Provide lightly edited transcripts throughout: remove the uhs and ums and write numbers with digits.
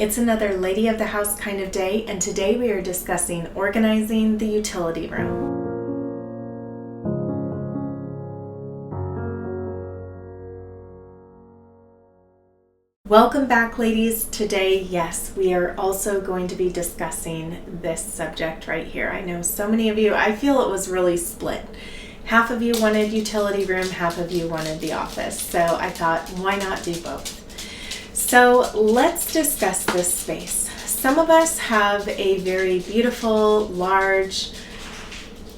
It's another lady of the house kind of day, and today we are discussing organizing the utility room. Welcome back, ladies. Today, yes, we are also going to be discussing this subject right here. I know so many of you, I feel it was really split. Half of you wanted utility room, half of you wanted the office. So I thought, why not do both? So let's discuss this space. Some of us have a very beautiful, large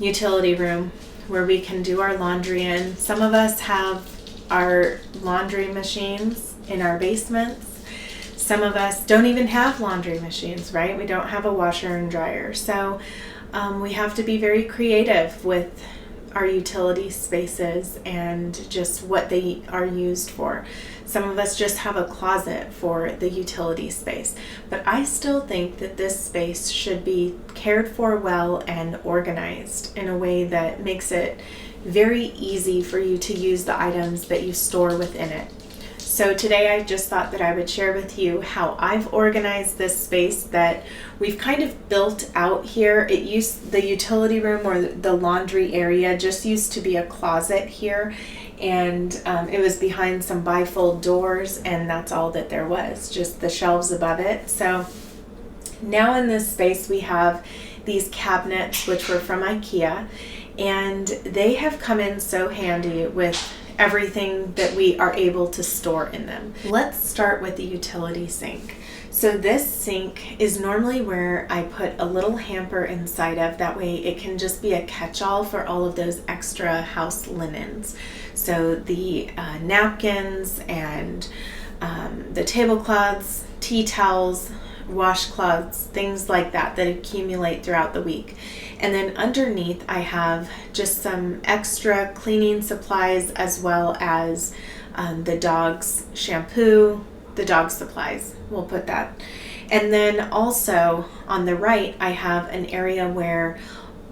utility room where we can do our laundry in. Some of us have our laundry machines in our basements. Some of us don't even have laundry machines, right? We don't have a washer and dryer. So we have to be very creative with our utility spaces and just what they are used for. Some of us just have a closet for the utility space, but I still think that this space should be cared for well and organized in a way that makes it very easy for you to use the items that you store within it. So today I just thought that I would share with you how I've organized this space that we've kind of built out here. The utility room or the laundry area just used to be a closet here, and it was behind some bifold doors, and that's all that there was, just the shelves above it. So now in this space we have these cabinets which were from IKEA, and they have come in so handy with everything that we are able to store in them. Let's start with the utility sink. So this sink is normally where I put a little hamper inside of, that way it can just be a catch-all for all of those extra house linens. So the napkins and the tablecloths, tea towels, washcloths, things like that accumulate throughout the week. And then underneath I have just some extra cleaning supplies, as well as the dog's shampoo, the dog supplies, we'll put that. And then also on the right I have an area where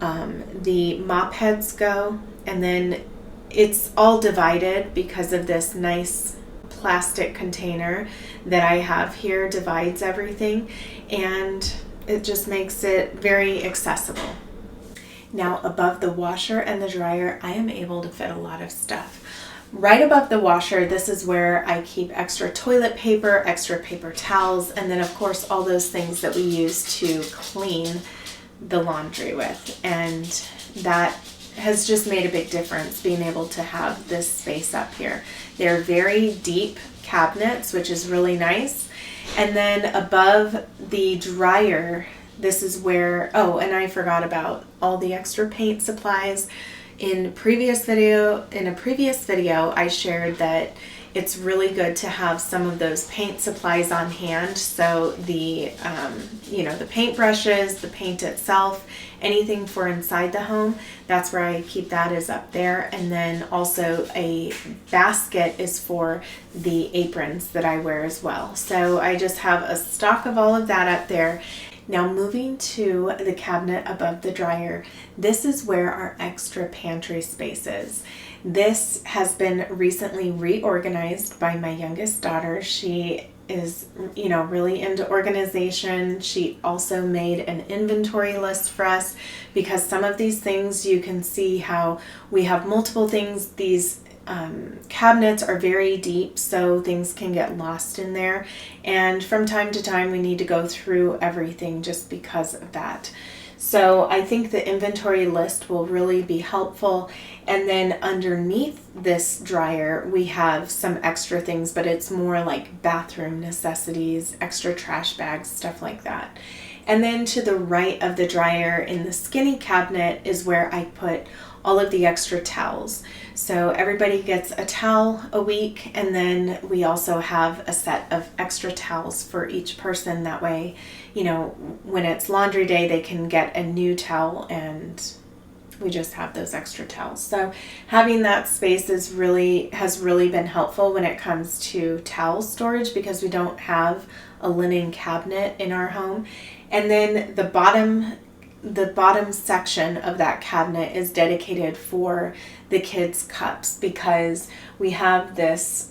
the mop heads go, and then it's all divided because of this nice plastic container that I have here divides everything, and it just makes it very accessible. Now above the washer and the dryer, I am able to fit a lot of stuff. Right above the washer, this is where I keep extra toilet paper, extra paper towels, and then of course all those things that we use to clean the laundry with. And that has just made a big difference, being able to have this space up here. They're very deep cabinets, which is really nice. And then above the dryer, this is where, oh, and I forgot about all the extra paint supplies. In a previous video, I shared that it's really good to have some of those paint supplies on hand. So the, the paint brushes, the paint itself, anything for inside the home, that's where I keep that, is up there. And then also a basket is for the aprons that I wear as well. So I just have a stock of all of that up there. Now moving to the cabinet above the dryer, this is where our extra pantry space is. This has been recently reorganized by my youngest daughter. She is, really into organization. She also made an inventory list for us, because some of these things, you can see how we have multiple things. These cabinets are very deep, so things can get lost in there, and from time to time we need to go through everything just because of that. So I think the inventory list will really be helpful. And then underneath this dryer we have some extra things, but it's more like bathroom necessities, extra trash bags, stuff like that. And then to the right of the dryer in the skinny cabinet is where I put all of the extra towels. So everybody gets a towel a week, and then we also have a set of extra towels for each person. That way, when it's laundry day, they can get a new towel, and we just have those extra towels. So having that space has really been helpful when it comes to towel storage, because we don't have a linen cabinet in our home. And then the bottom the bottom section of that cabinet is dedicated for the kids' cups, because we have this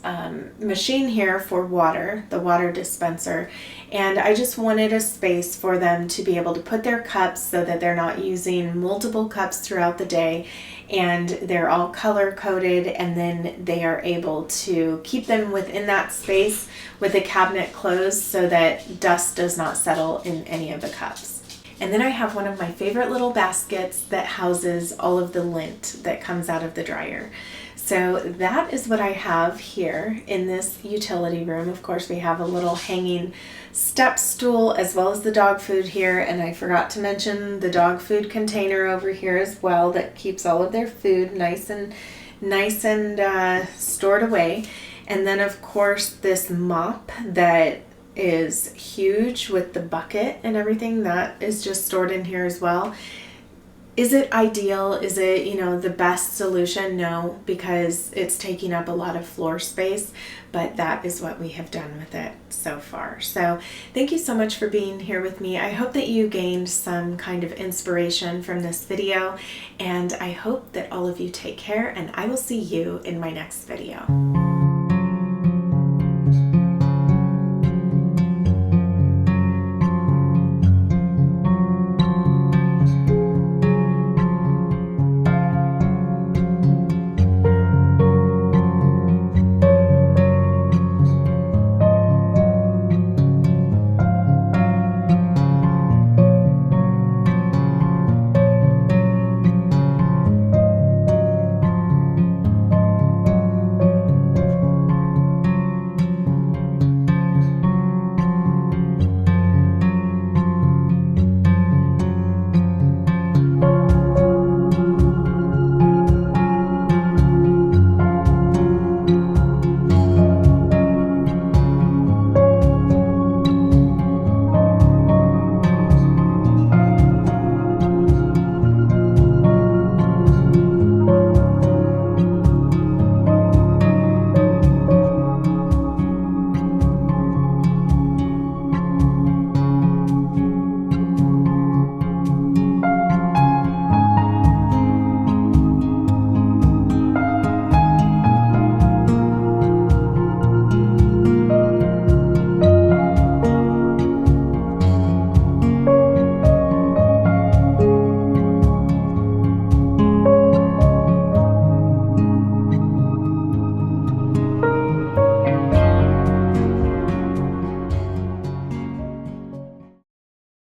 machine here for water, the water dispenser, and I just wanted a space for them to be able to put their cups so that they're not using multiple cups throughout the day, and they're all color coded, and then they are able to keep them within that space with the cabinet closed so that dust does not settle in any of the cups. And then I have one of my favorite little baskets that houses all of the lint that comes out of the dryer. So that is what I have here in this utility room. Of course, we have a little hanging step stool as well as the dog food here. And I forgot to mention the dog food container over here as well that keeps all of their food nice and stored away. And then of course this mop that is huge with the bucket and everything that is just stored in here as well. Is it ideal? Is it, the best solution? No, because it's taking up a lot of floor space, but that is what we have done with it so far. So thank you so much for being here with me. I hope that you gained some kind of inspiration from this video, and I hope that all of you take care, and I will see you in my next video.